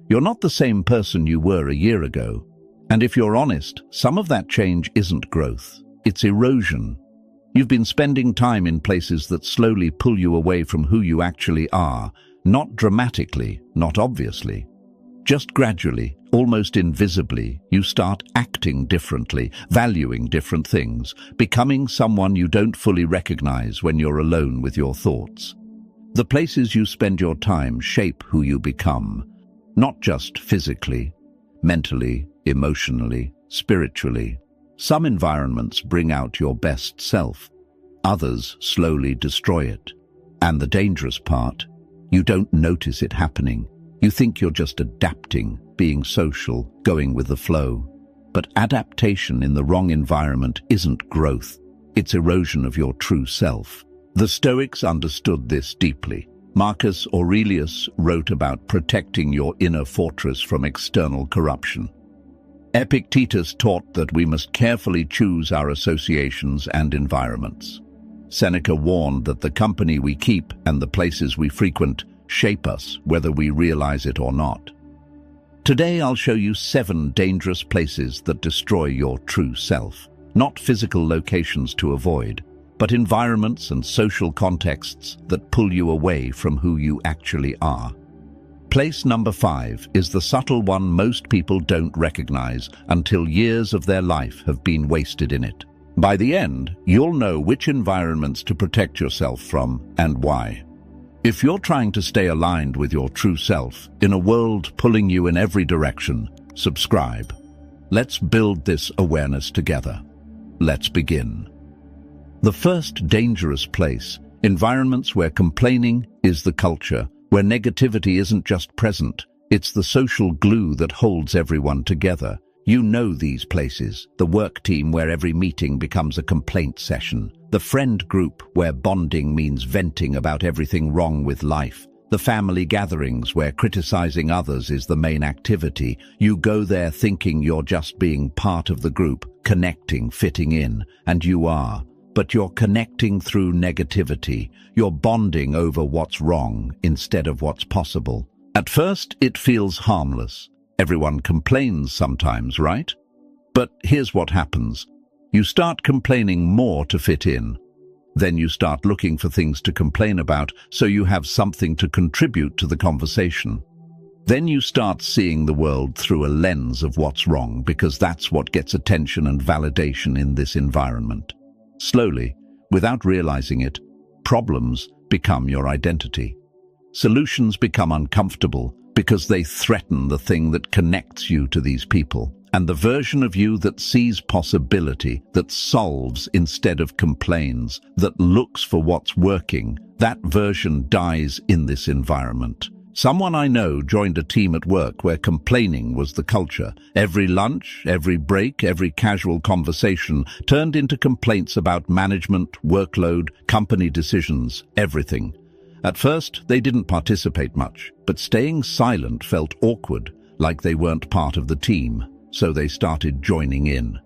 You're not the same person you were a year ago. And if you're honest, some of that change isn't growth, it's erosion. You've been spending time in places that slowly pull you away from who you actually are, not dramatically, not obviously. Just gradually, almost invisibly, you start acting differently, valuing different things, becoming someone you don't fully recognize when you're alone with your thoughts. The places you spend your time shape who you become, not just physically, mentally, emotionally, spiritually. Some environments bring out your best self, others slowly destroy it. And the dangerous part, you don't notice it happening. You think you're just adapting, being social, going with the flow. But adaptation in the wrong environment isn't growth, it's erosion of your true self. The Stoics understood this deeply. Marcus Aurelius wrote about protecting your inner fortress from external corruption. Epictetus taught that we must carefully choose our associations and environments. Seneca warned that the company we keep and the places we frequent shape us, whether we realize it or not. Today I'll show you 7 dangerous places that destroy your true self. Not physical locations to avoid, but environments and social contexts that pull you away from who you actually are. Place number 5 is the subtle one most people don't recognize until years of their life have been wasted in it. By the end, you'll know which environments to protect yourself from and why. If you're trying to stay aligned with your true self in a world pulling you in every direction, subscribe. Let's build this awareness together. Let's begin. The first dangerous place, environments where complaining is the culture, where negativity isn't just present, it's the social glue that holds everyone together. You know these places, the work team where every meeting becomes a complaint session, the friend group where bonding means venting about everything wrong with life, the family gatherings where criticizing others is the main activity. You go there thinking you're just being part of the group, connecting, fitting in, and you are. But you're connecting through negativity. You're bonding over what's wrong instead of what's possible. At first, it feels harmless. Everyone complains sometimes, right? But here's what happens. You start complaining more to fit in. Then you start looking for things to complain about so you have something to contribute to the conversation. Then you start seeing the world through a lens of what's wrong because that's what gets attention and validation in this environment. Slowly, without realizing it, problems become your identity. Solutions become uncomfortable because they threaten the thing that connects you to these people. And the version of you that sees possibility, that solves instead of complains, that looks for what's working, that version dies in this environment. Someone I know joined a team at work where complaining was the culture. Every lunch, every break, every casual conversation turned into complaints about management, workload, company decisions, everything. At first, they didn't participate much, but staying silent felt awkward, like they weren't part of the team, so they started joining in.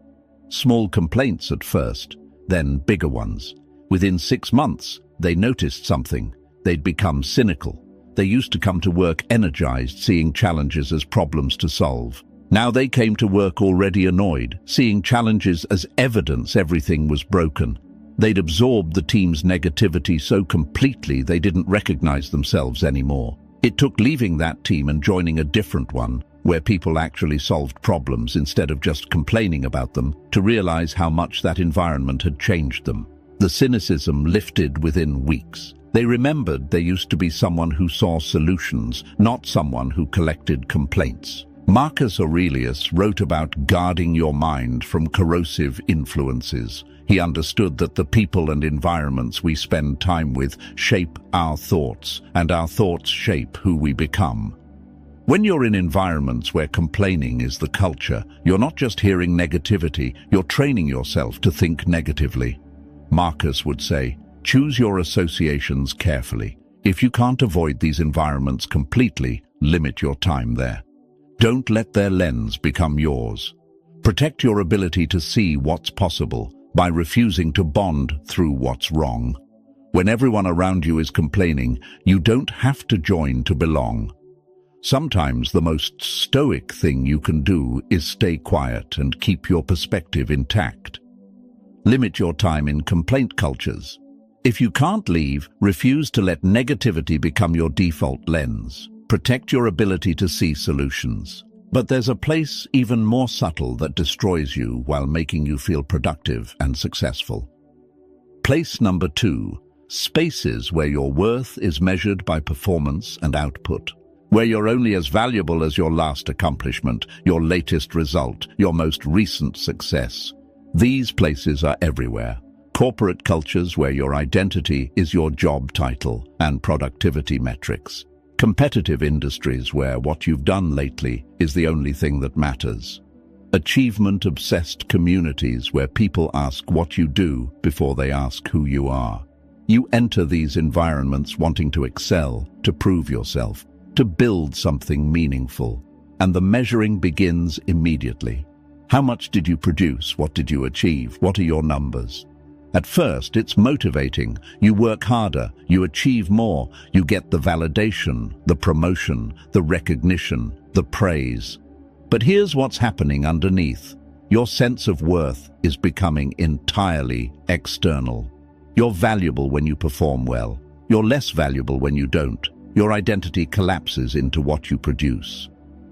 Small complaints at first, then bigger ones. Within 6 months, they noticed something. They'd become cynical. They used to come to work energized, seeing challenges as problems to solve. Now they came to work already annoyed, seeing challenges as evidence everything was broken. They'd absorbed the team's negativity so completely they didn't recognize themselves anymore. It took leaving that team and joining a different one, where people actually solved problems instead of just complaining about them, to realize how much that environment had changed them. The cynicism lifted within weeks. They remembered they used to be someone who saw solutions, not someone who collected complaints. Marcus Aurelius wrote about guarding your mind from corrosive influences. He understood that the people and environments we spend time with shape our thoughts, and our thoughts shape who we become. When you're in environments where complaining is the culture, you're not just hearing negativity, you're training yourself to think negatively. Marcus would say, choose your associations carefully. If you can't avoid these environments completely, limit your time there. Don't let their lens become yours. Protect your ability to see what's possible by refusing to bond through what's wrong. When everyone around you is complaining, you don't have to join to belong. Sometimes the most stoic thing you can do is stay quiet and keep your perspective intact. Limit your time in complaint cultures. If you can't leave, refuse to let negativity become your default lens. Protect your ability to see solutions. But there's a place even more subtle that destroys you while making you feel productive and successful. Place number 2, spaces where your worth is measured by performance and output. Where you're only as valuable as your last accomplishment, your latest result, your most recent success. These places are everywhere. Corporate cultures where your identity is your job title and productivity metrics. Competitive industries where what you've done lately is the only thing that matters. Achievement-obsessed communities where people ask what you do before they ask who you are. You enter these environments wanting to excel, to prove yourself, to build something meaningful. And the measuring begins immediately. How much did you produce? What did you achieve? What are your numbers? At first, it's motivating. You work harder, you achieve more, you get the validation, the promotion, the recognition, the praise. But here's what's happening underneath. Your sense of worth is becoming entirely external. You're valuable when you perform well. You're less valuable when you don't. Your identity collapses into what you produce.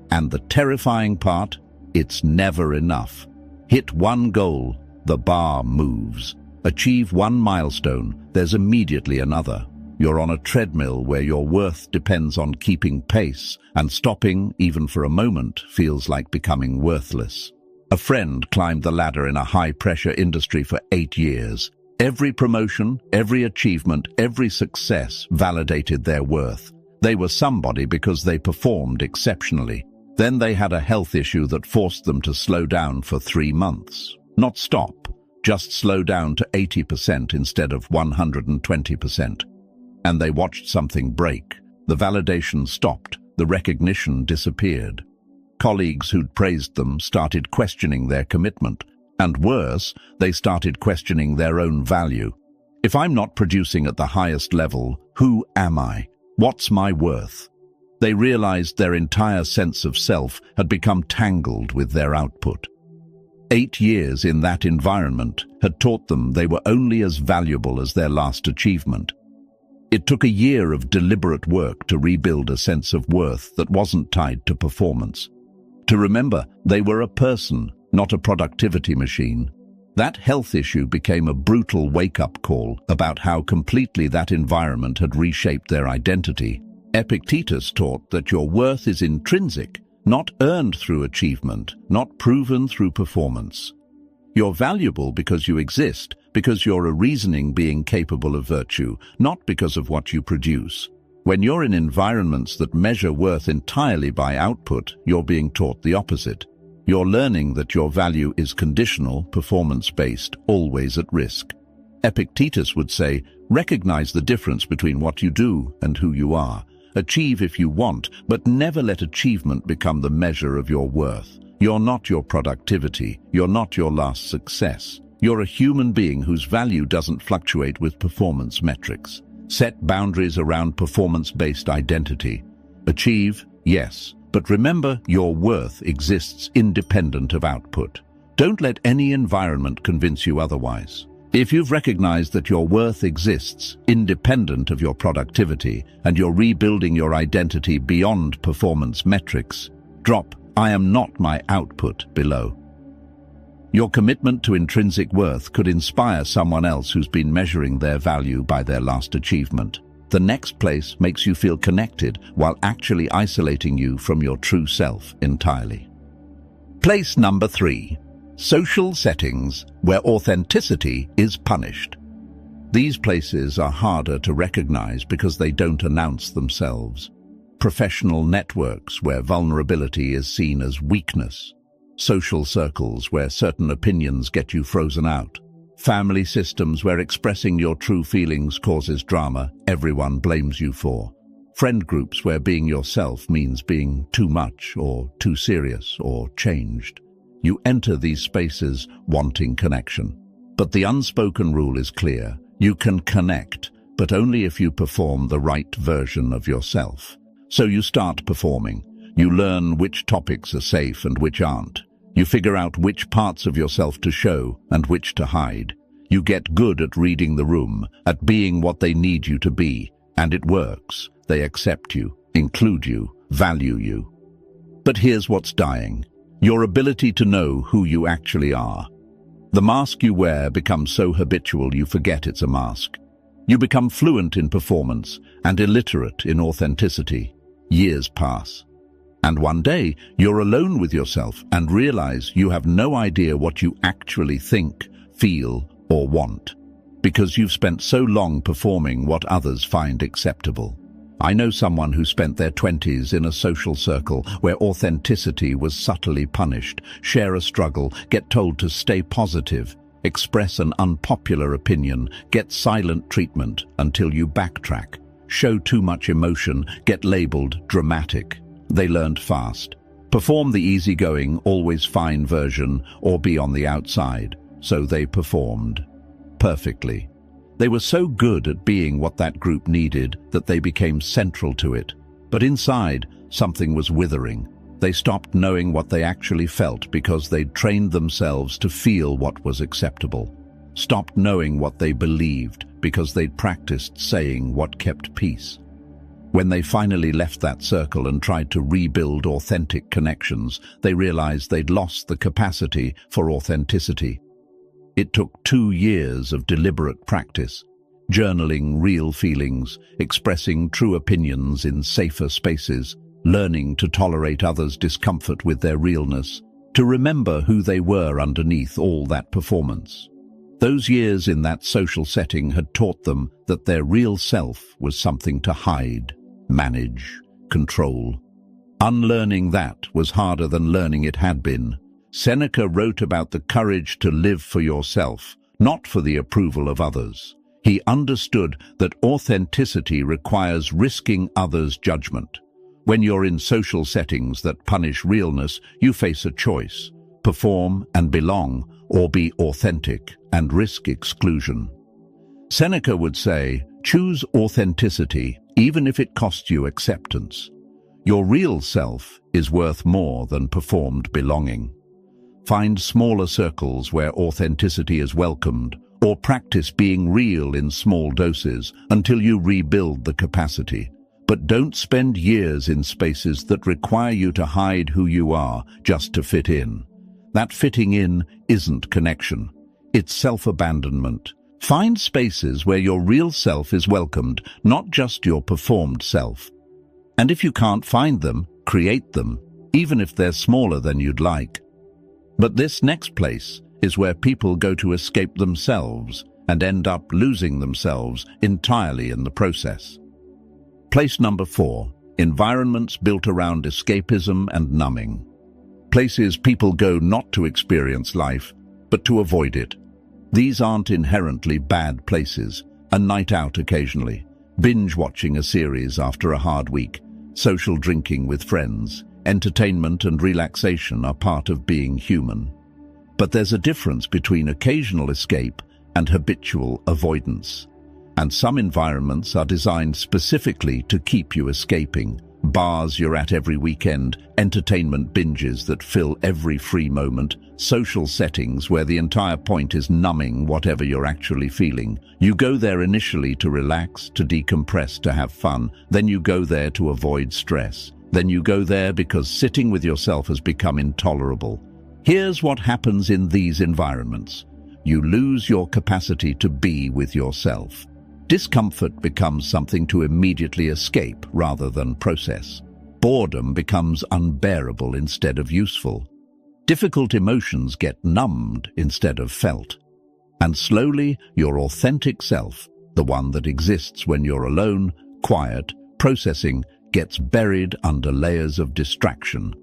And the terrifying part, it's never enough. Hit one goal, the bar moves. Achieve one milestone, there's immediately another. You're on a treadmill where your worth depends on keeping pace, and stopping, even for a moment, feels like becoming worthless. A friend climbed the ladder in a high-pressure industry for 8 years. Every promotion, every achievement, every success validated their worth. They were somebody because they performed exceptionally. Then they had a health issue that forced them to slow down for 3 months. Not stop. Just slow down to 80% instead of 120%. And they watched something break. The validation stopped. The recognition disappeared. Colleagues who'd praised them started questioning their commitment. And worse, they started questioning their own value. If I'm not producing at the highest level, who am I? What's my worth? They realized their entire sense of self had become tangled with their output. 8 years in that environment had taught them they were only as valuable as their last achievement. It took a year of deliberate work to rebuild a sense of worth that wasn't tied to performance. To remember, they were a person, not a productivity machine. That health issue became a brutal wake-up call about how completely that environment had reshaped their identity. Epictetus taught that your worth is intrinsic, not earned through achievement, not proven through performance. You're valuable because you exist, because you're a reasoning being capable of virtue, not because of what you produce. When you're in environments that measure worth entirely by output, you're being taught the opposite. You're learning that your value is conditional, performance-based, always at risk. Epictetus would say, recognize the difference between what you do and who you are. Achieve if you want, but never let achievement become the measure of your worth. You're not your productivity. You're not your last success. You're a human being whose value doesn't fluctuate with performance metrics. Set boundaries around performance-based identity. Achieve, yes, but remember your worth exists independent of output. Don't let any environment convince you otherwise. If you've recognized that your worth exists independent of your productivity and you're rebuilding your identity beyond performance metrics, drop "I am not my output" below. Your commitment to intrinsic worth could inspire someone else who's been measuring their value by their last achievement. The next place makes you feel connected while actually isolating you from your true self entirely. Place number 3. Social settings where authenticity is punished. These places are harder to recognize because they don't announce themselves. Professional networks where vulnerability is seen as weakness. Social circles where certain opinions get you frozen out. Family systems where expressing your true feelings causes drama everyone blames you for. Friend groups where being yourself means being too much or too serious or changed. You enter these spaces wanting connection. But the unspoken rule is clear. You can connect, but only if you perform the right version of yourself. So you start performing. You learn which topics are safe and which aren't. You figure out which parts of yourself to show and which to hide. You get good at reading the room, at being what they need you to be, and it works. They accept you, include you, value you. But here's what's dying: your ability to know who you actually are. The mask you wear becomes so habitual you forget it's a mask. You become fluent in performance and illiterate in authenticity. Years pass. And one day, you're alone with yourself and realize you have no idea what you actually think, feel, or want, because you've spent so long performing what others find acceptable. I know someone who spent their 20s in a social circle where authenticity was subtly punished. Share a struggle, get told to stay positive, express an unpopular opinion, get silent treatment until you backtrack, show too much emotion, get labeled dramatic. They learned fast. Perform the easygoing, always fine version or be on the outside. So they performed perfectly. They were so good at being what that group needed that they became central to it. But inside, something was withering. They stopped knowing what they actually felt because they'd trained themselves to feel what was acceptable. Stopped knowing what they believed because they'd practiced saying what kept peace. When they finally left that circle and tried to rebuild authentic connections, they realized they'd lost the capacity for authenticity. It took 2 years of deliberate practice, journaling real feelings, expressing true opinions in safer spaces, learning to tolerate others' discomfort with their realness, to remember who they were underneath all that performance. Those years in that social setting had taught them that their real self was something to hide, manage, control. Unlearning that was harder than learning it had been. Seneca wrote about the courage to live for yourself, not for the approval of others. He understood that authenticity requires risking others' judgment. When you're in social settings that punish realness, you face a choice: perform and belong, or be authentic and risk exclusion. Seneca would say, choose authenticity, even if it costs you acceptance. Your real self is worth more than performed belonging. Find smaller circles where authenticity is welcomed, or practice being real in small doses until you rebuild the capacity. But don't spend years in spaces that require you to hide who you are just to fit in. That fitting in isn't connection. It's self-abandonment. Find spaces where your real self is welcomed, not just your performed self. And if you can't find them, create them, even if they're smaller than you'd like. But this next place is where people go to escape themselves and end up losing themselves entirely in the process. Place number 4, environments built around escapism and numbing. Places people go not to experience life, but to avoid it. These aren't inherently bad places: a night out occasionally, binge-watching a series after a hard week, social drinking with friends. Entertainment and relaxation are part of being human. But there's a difference between occasional escape and habitual avoidance. And some environments are designed specifically to keep you escaping. Bars you're at every weekend, entertainment binges that fill every free moment, social settings where the entire point is numbing whatever you're actually feeling. You go there initially to relax, to decompress, to have fun. Then you go there to avoid stress. Then you go there because sitting with yourself has become intolerable. Here's what happens in these environments. You lose your capacity to be with yourself. Discomfort becomes something to immediately escape rather than process. Boredom becomes unbearable instead of useful. Difficult emotions get numbed instead of felt. And slowly, your authentic self, the one that exists when you're alone, quiet, processing, gets buried under layers of distraction.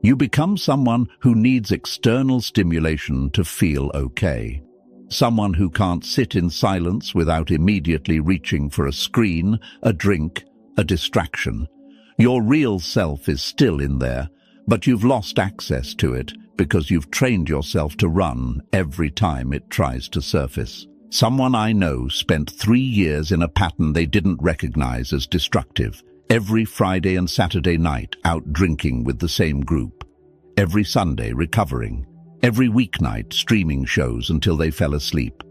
You become someone who needs external stimulation to feel okay. Someone who can't sit in silence without immediately reaching for a screen, a drink, a distraction. Your real self is still in there, but you've lost access to it because you've trained yourself to run every time it tries to surface. Someone I know spent 3 years in a pattern they didn't recognize as destructive. Every Friday and Saturday night out drinking with the same group. Every Sunday recovering. Every weeknight streaming shows until they fell asleep.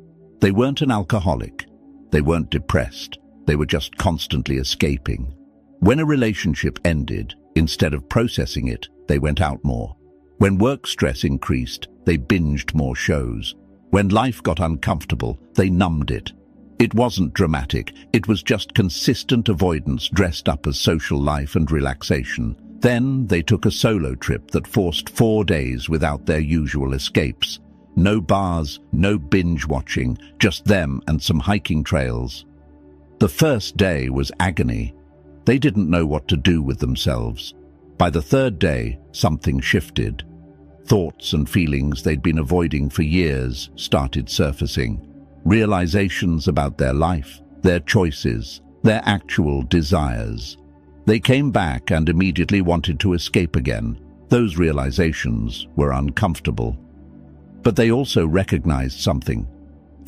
They weren't an alcoholic. They weren't depressed. They were just constantly escaping. When a relationship ended, instead of processing it, they went out more. When work stress increased, they binged more shows. When life got uncomfortable, they numbed it. It wasn't dramatic, it was just consistent avoidance dressed up as social life and relaxation. Then they took a solo trip that forced 4 days without their usual escapes. No bars, no binge watching, just them and some hiking trails. The first day was agony. They didn't know what to do with themselves. By the third day, something shifted. Thoughts and feelings they'd been avoiding for years started surfacing. Realizations about their life, their choices, their actual desires. They came back and immediately wanted to escape again. Those realizations were uncomfortable. But they also recognized something.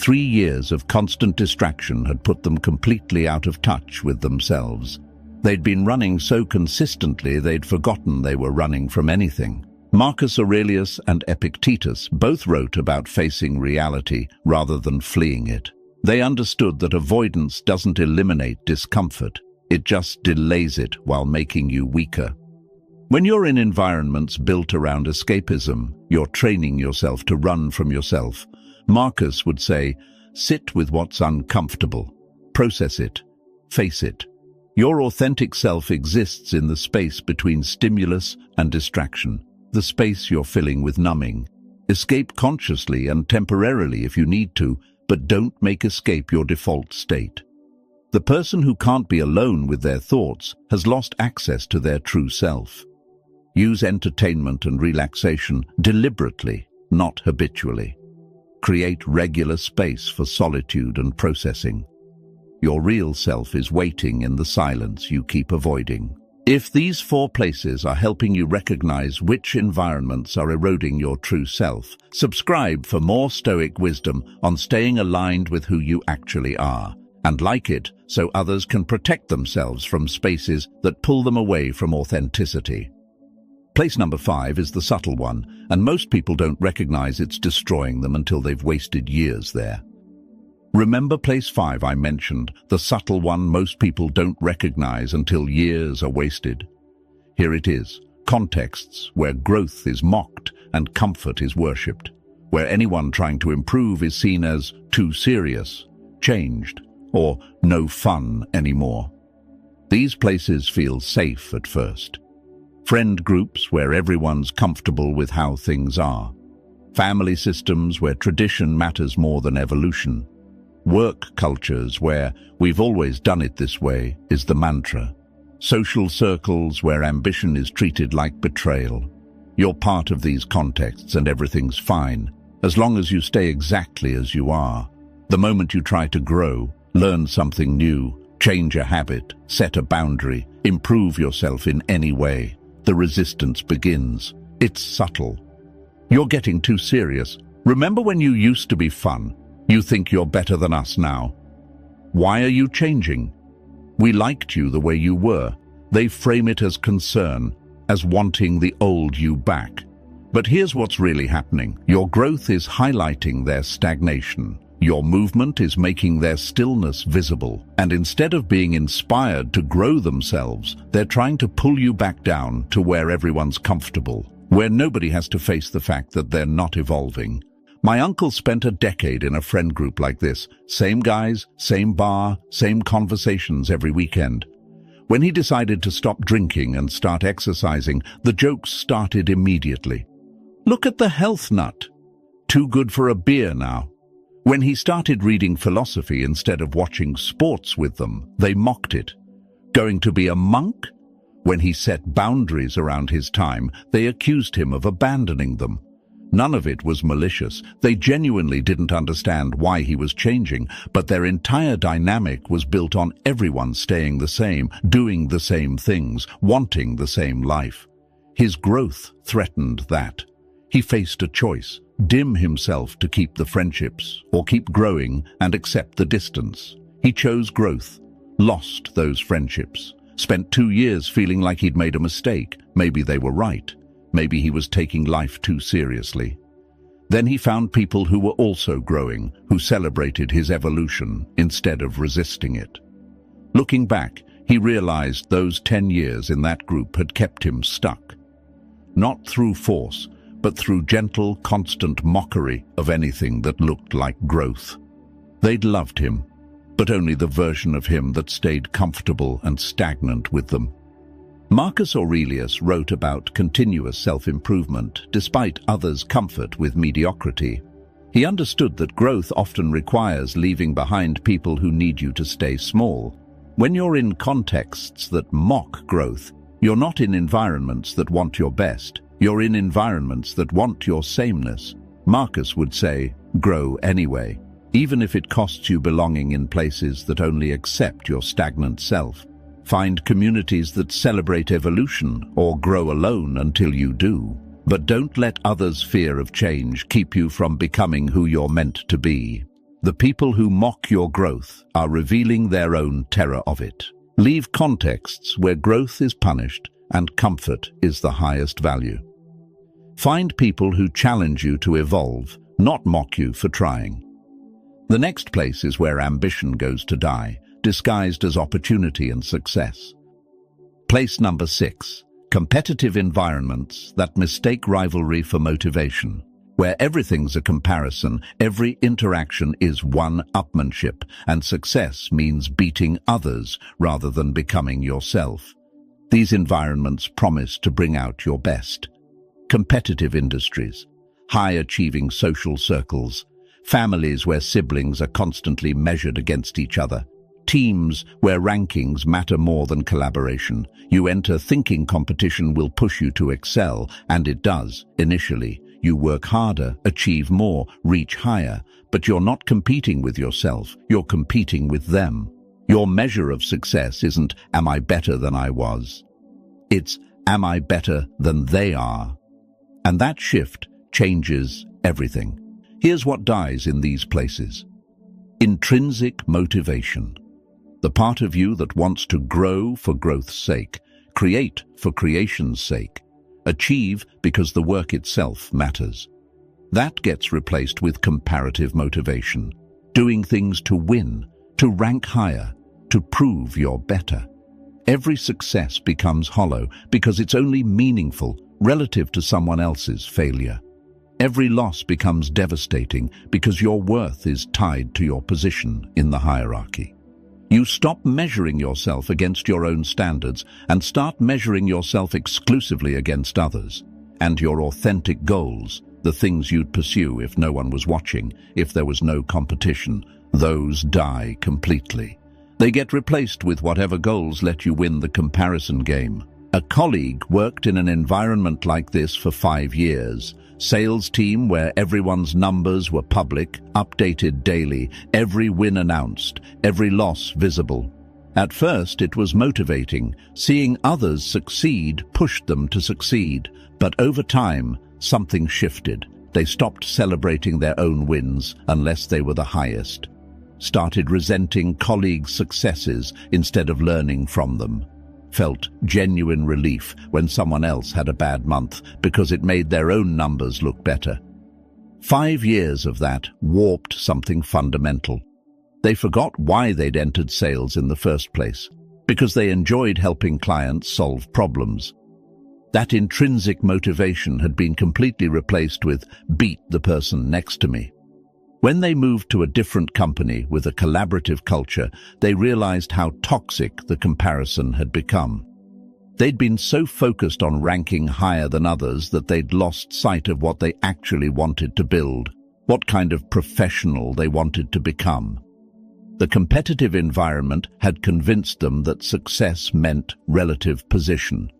3 years of constant distraction had put them completely out of touch with themselves. They'd been running so consistently they'd forgotten they were running from anything. Marcus Aurelius and Epictetus both wrote about facing reality rather than fleeing it. They understood that avoidance doesn't eliminate discomfort, it just delays it while making you weaker. When you're in environments built around escapism, you're training yourself to run from yourself. Marcus would say, sit with what's uncomfortable, process it, face it. Your authentic self exists in the space between stimulus and distraction. The space you're filling with numbing. Escape consciously and temporarily if you need to, but don't make escape your default state. The person who can't be alone with their thoughts has lost access to their true self. Use entertainment and relaxation deliberately, not habitually. Create regular space for solitude and processing. Your real self is waiting in the silence you keep avoiding. If these 4 places are helping you recognize which environments are eroding your true self, subscribe for more Stoic wisdom on staying aligned with who you actually are, and like it so others can protect themselves from spaces that pull them away from authenticity. Place number 5 is the subtle one, and most people don't recognize it's destroying them until they've wasted years there. Remember place 5 I mentioned, the subtle one most people don't recognize until years are wasted? Here it is, contexts where growth is mocked and comfort is worshipped, where anyone trying to improve is seen as too serious, changed, or no fun anymore. These places feel safe at first. Friend groups where everyone's comfortable with how things are. Family systems where tradition matters more than evolution. Work cultures where we've always done it this way is the mantra. Social circles where ambition is treated like betrayal. You're part of these contexts and everything's fine, as long as you stay exactly as you are. The moment you try to grow, learn something new, change a habit, set a boundary, improve yourself in any way, the resistance begins. It's subtle. You're getting too serious. Remember when you used to be fun? You think you're better than us now. Why are you changing? We liked you the way you were. They frame it as concern, as wanting the old you back. But here's what's really happening. Your growth is highlighting their stagnation. Your movement is making their stillness visible. And instead of being inspired to grow themselves, they're trying to pull you back down to where everyone's comfortable, where nobody has to face the fact that they're not evolving. My uncle spent a decade in a friend group like this. Same guys, same bar, same conversations every weekend. When he decided to stop drinking and start exercising, the jokes started immediately. Look at the health nut. Too good for a beer now. When he started reading philosophy instead of watching sports with them, they mocked it. Going to be a monk? When he set boundaries around his time, they accused him of abandoning them. None of it was malicious. They genuinely didn't understand why he was changing, but their entire dynamic was built on everyone staying the same, doing the same things, wanting the same life. His growth threatened that. He faced a choice: dim himself to keep the friendships, or keep growing and accept the distance. He chose growth, lost those friendships, Spent 2 years feeling like he'd made a mistake. Maybe they were right. Maybe he was taking life too seriously. Then he found people who were also growing, who celebrated his evolution instead of resisting it. Looking back, he realized those 10 years in that group had kept him stuck. Not through force, but through gentle, constant mockery of anything that looked like growth. They'd loved him, but only the version of him that stayed comfortable and stagnant with them. Marcus Aurelius wrote about continuous self-improvement despite others' comfort with mediocrity. He understood that growth often requires leaving behind people who need you to stay small. When you're in contexts that mock growth, you're not in environments that want your best. You're in environments that want your sameness. Marcus would say, grow anyway, even if it costs you belonging in places that only accept your stagnant self. Find communities that celebrate evolution or grow alone until you do. But don't let others' fear of change keep you from becoming who you're meant to be. The people who mock your growth are revealing their own terror of it. Leave contexts where growth is punished and comfort is the highest value. Find people who challenge you to evolve, not mock you for trying. The next place is where ambition goes to die, disguised as opportunity and success. Place number 6. Competitive environments that mistake rivalry for motivation. Where everything's a comparison, every interaction is one-upmanship, and success means beating others rather than becoming yourself. These environments promise to bring out your best. Competitive industries, high-achieving social circles, families where siblings are constantly measured against each other, teams where rankings matter more than collaboration. You enter thinking competition will push you to excel, and it does, initially. You work harder, achieve more, reach higher, but you're not competing with yourself, you're competing with them. Your measure of success isn't, am I better than I was? It's, am I better than they are? And that shift changes everything. Here's what dies in these places. Intrinsic motivation. The part of you that wants to grow for growth's sake, create for creation's sake, achieve because the work itself matters. That gets replaced with comparative motivation, doing things to win, to rank higher, to prove you're better. Every success becomes hollow because it's only meaningful relative to someone else's failure. Every loss becomes devastating because your worth is tied to your position in the hierarchy. You stop measuring yourself against your own standards and start measuring yourself exclusively against others. And your authentic goals, the things you'd pursue if no one was watching, if there was no competition, those die completely. They get replaced with whatever goals let you win the comparison game. A colleague worked in an environment like this for 5 years. Sales team where everyone's numbers were public, updated daily, every win announced, every loss visible. At first it was motivating. Seeing others succeed pushed them to succeed. But over time, something shifted. They stopped celebrating their own wins unless they were the highest. Started resenting colleagues' successes instead of learning from them. Felt genuine relief when someone else had a bad month because it made their own numbers look better. 5 years of that warped something fundamental. They forgot why they'd entered sales in the first place, because they enjoyed helping clients solve problems. That intrinsic motivation had been completely replaced with beat the person next to me. When they moved to a different company with a collaborative culture, they realized how toxic the comparison had become. They'd been so focused on ranking higher than others that they'd lost sight of what they actually wanted to build, what kind of professional they wanted to become. The competitive environment had convinced them that success meant relative position.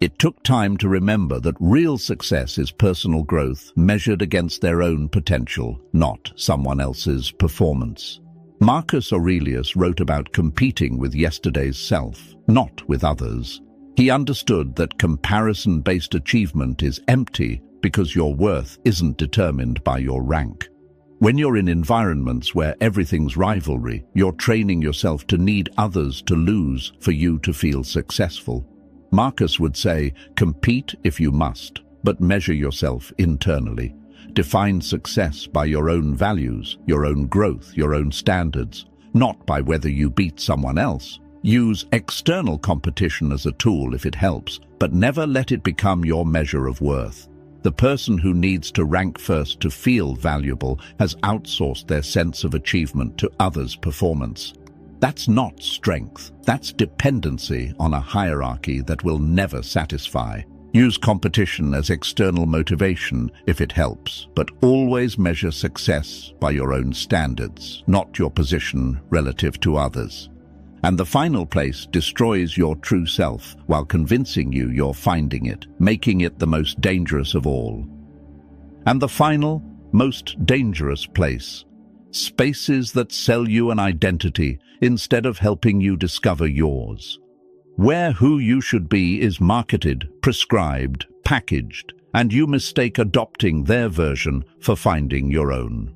It took time to remember that real success is personal growth measured against their own potential, not someone else's performance. Marcus Aurelius wrote about competing with yesterday's self, not with others. He understood that comparison-based achievement is empty because your worth isn't determined by your rank. When you're in environments where everything's rivalry, you're training yourself to need others to lose for you to feel successful. Marcus would say, compete if you must, but measure yourself internally. Define success by your own values, your own growth, your own standards, not by whether you beat someone else. Use external competition as a tool if it helps, but never let it become your measure of worth. The person who needs to rank first to feel valuable has outsourced their sense of achievement to others' performance. That's not strength. That's dependency on a hierarchy that will never satisfy. Use competition as external motivation if it helps, but always measure success by your own standards, not your position relative to others. And the final place destroys your true self while convincing you you're finding it, making it the most dangerous of all. And the final, most dangerous place, spaces that sell you an identity instead of helping you discover yours. Where who you should be is marketed, prescribed, packaged, and you mistake adopting their version for finding your own.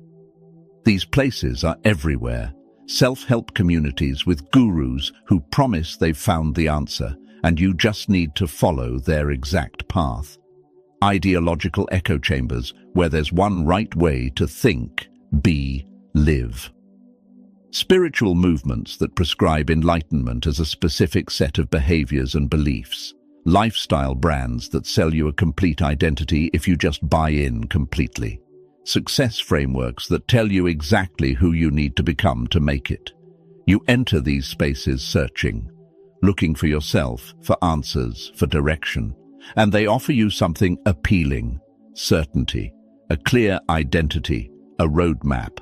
These places are everywhere. Self-help communities with gurus who promise they've found the answer, and you just need to follow their exact path. Ideological echo chambers where there's one right way to think, be, live. Spiritual movements that prescribe enlightenment as a specific set of behaviors and beliefs. Lifestyle brands that sell you a complete identity if you just buy in completely. Success frameworks that tell you exactly who you need to become to make it. You enter these spaces searching, looking for yourself, for answers, for direction, and they offer you something appealing: certainty, a clear identity, a roadmap.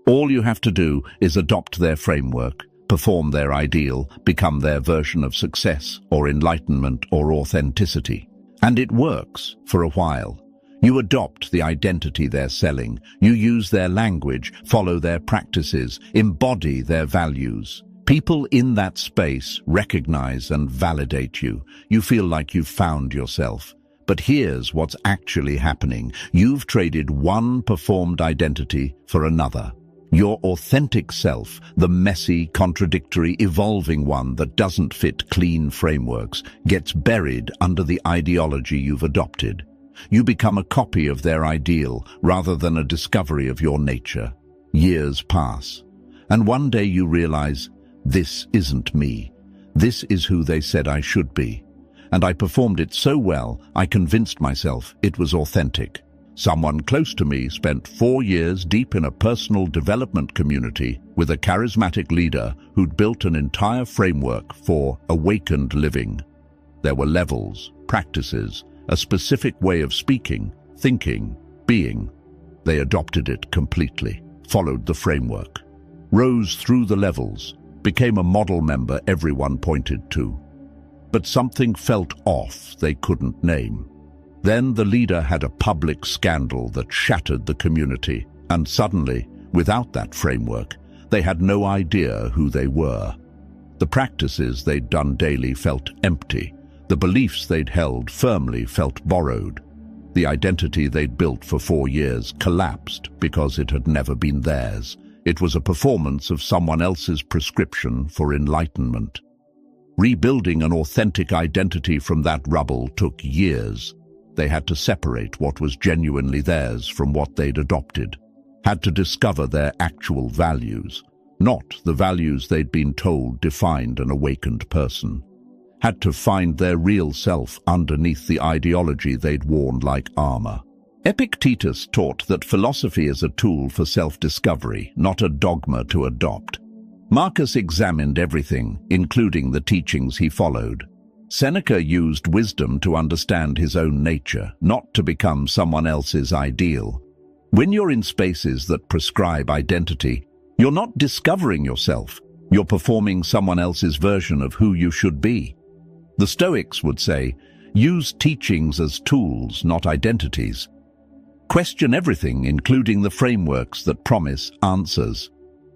All you have to do is adopt their framework, perform their ideal, become their version of success or enlightenment or authenticity. And it works for a while. You adopt the identity they're selling. You use their language, follow their practices, embody their values. People in that space recognize and validate you. You feel like you've found yourself. But here's what's actually happening. You've traded one performed identity for another. Your authentic self, the messy, contradictory, evolving one that doesn't fit clean frameworks, gets buried under the ideology you've adopted. You become a copy of their ideal rather than a discovery of your nature. Years pass, and one day you realize, this isn't me. This is who they said I should be. And I performed it so well, I convinced myself it was authentic. Someone close to me spent 4 years deep in a personal development community with a charismatic leader who'd built an entire framework for awakened living. There were levels, practices, a specific way of speaking, thinking, being. They adopted it completely, followed the framework, rose through the levels, became a model member everyone pointed to. But something felt off they couldn't name. Then the leader had a public scandal that shattered the community, and suddenly, without that framework, they had no idea who they were. The practices they'd done daily felt empty. The beliefs they'd held firmly felt borrowed. The identity they'd built for 4 years collapsed because it had never been theirs. It was a performance of someone else's prescription for enlightenment. Rebuilding an authentic identity from that rubble took years. They had to separate what was genuinely theirs from what they'd adopted, had to discover their actual values, not the values they'd been told defined an awakened person, had to find their real self underneath the ideology they'd worn like armor. Epictetus taught that philosophy is a tool for self-discovery, not a dogma to adopt. Marcus examined everything, including the teachings he followed. Seneca used wisdom to understand his own nature, not to become someone else's ideal. When you're in spaces that prescribe identity, you're not discovering yourself. You're performing someone else's version of who you should be. The Stoics would say, use teachings as tools, not identities. Question everything, including the frameworks that promise answers.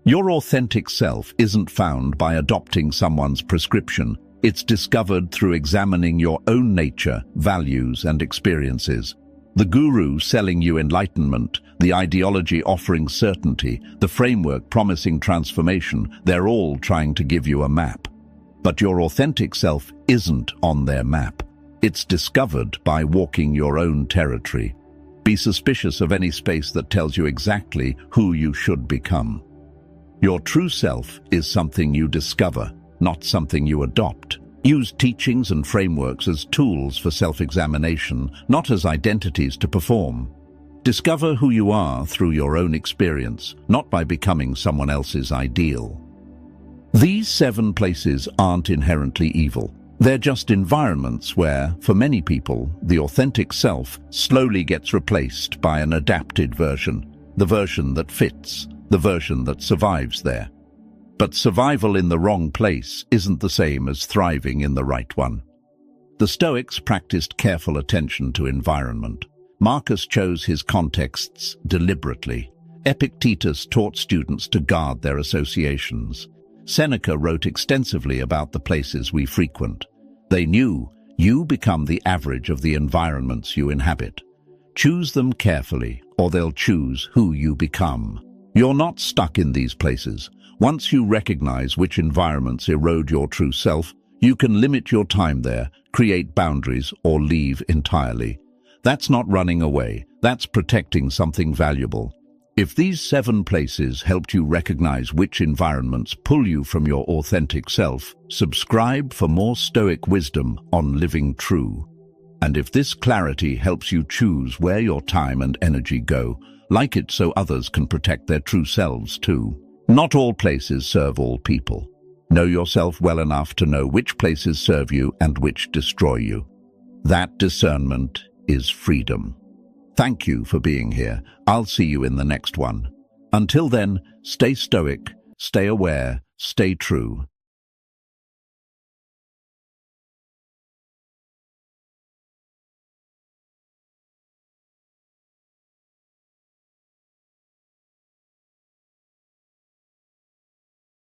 Your authentic self isn't found by adopting someone's prescription. It's discovered through examining your own nature, values, and experiences. The guru selling you enlightenment, the ideology offering certainty, the framework promising transformation, they're all trying to give you a map. But your authentic self isn't on their map. It's discovered by walking your own territory. Be suspicious of any space that tells you exactly who you should become. Your true self is something you discover, not something you adopt. Use teachings and frameworks as tools for self-examination, not as identities to perform. Discover who you are through your own experience, not by becoming someone else's ideal. These 7 places aren't inherently evil. They're just environments where, for many people, the authentic self slowly gets replaced by an adapted version, the version that fits, the version that survives there. But survival in the wrong place isn't the same as thriving in the right one. The Stoics practiced careful attention to environment. Marcus chose his contexts deliberately. Epictetus taught students to guard their associations. Seneca wrote extensively about the places we frequent. They knew you become the average of the environments you inhabit. Choose them carefully, or they'll choose who you become. You're not stuck in these places. Once you recognize which environments erode your true self, you can limit your time there, create boundaries, or leave entirely. That's not running away. That's protecting something valuable. If these 7 places helped you recognize which environments pull you from your authentic self, subscribe for more Stoic wisdom on living true. And if this clarity helps you choose where your time and energy go, like it so others can protect their true selves too. Not all places serve all people. Know yourself well enough to know which places serve you and which destroy you. That discernment is freedom. Thank you for being here. I'll see you in the next one. Until then, stay stoic, stay aware, stay true.